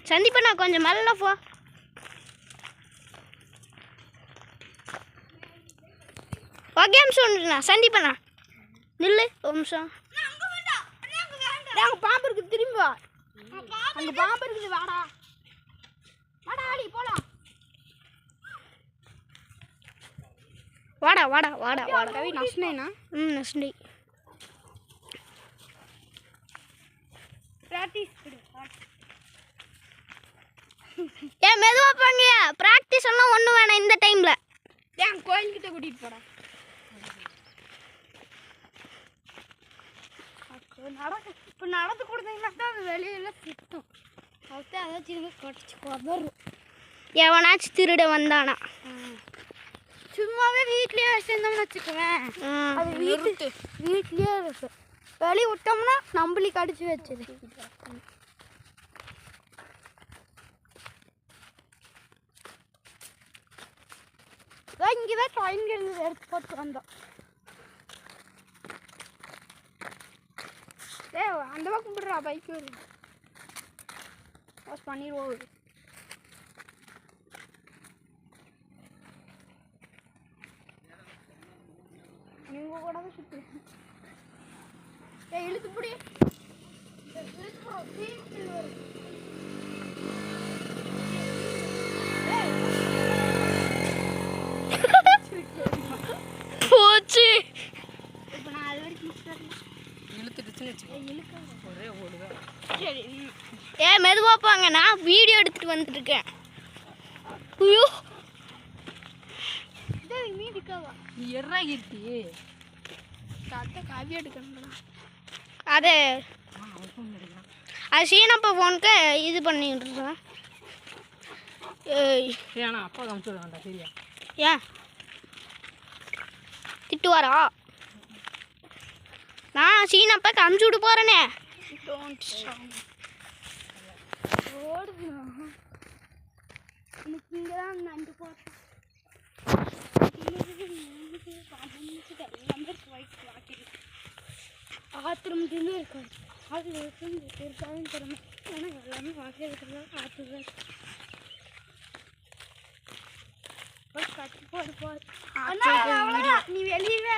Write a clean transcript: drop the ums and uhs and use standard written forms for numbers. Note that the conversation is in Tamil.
சந்திப்பண்ணா கொஞ்சம் மேல போ. ஓகே அம்சம்ண்ணா சந்திப்பண்ணா நில்லு ஒரு நிமிஷம். அங்கே பாம்பு இருக்குது, திரும்பி வா. அங்கே பாம்பு இருக்குது, வாடா வாடா ஆடி போலாம். வாடா வாடா வாடா வாடா கவி நஷ்டேனா. நஷ்டே ஏன் மெதுவா போங்க. ப்ராக்டிஸ் எல்லாம் ஒன்றும் வேணாம் இந்த டைம்ல. ஏன் கோயில்கிட்ட கூட்டிகிட்டு போடா. இப்போ நடந்து கொடுத்தீங்கன்னா தான் அது வெளியில சுத்தம். அவர்கிட்ட ஏதாச்சும் கடிச்சு கொதரும். எவனாச்சும் திருட வந்தானா சும்மாவே வீட்லயே வச்சிருந்தோம்னு வச்சுக்குவேன். அது வீட்லயே இருக்கு. வெளியே விட்டோம்னா நம்மளுக்கு கடிச்சு வச்சது. இங்கேதான் ட்ரெயின் எடுத்து போட்டு வந்தோம். அந்த பக்கம் விடுறா பைக் வாஷ் பண்ணிடுவோம். நீங்க கூட சுத்து இழுத்து பிடி. போச்சு. இப்போ நான் அது வரைக்கும் ஒரே ஓடுதான். சரி மெதுவா போங்க, நான் வீடியோ எடுத்துட்டு வந்துட்டு இருக்கேன். ஐயோ நீ எறா கீர்த்தி காவி எடுக்கணும். அது சீனப்பா ஃபோனுக்கு இது பண்ணிட்டு இருக்கேன். ஏன்னா அப்பா காமிச்சு வேண்டாம் சரியா? ஏன் திட்டுவாரா? நான் சீனப்பாக்கு அமுச்சு விட்டு போகிறேனே. எனக்கு இங்கே தான் நண்டு போட்டேன். ஆத்திரம் தின்னு இருக்காது. அதில் இருக்காதுன்னு திறமை. ஏன்னா எல்லாமே வாக்கிய இருக்கிறதா ஆற்றுதான். கட்டி போடு போடு. நீ வெளியே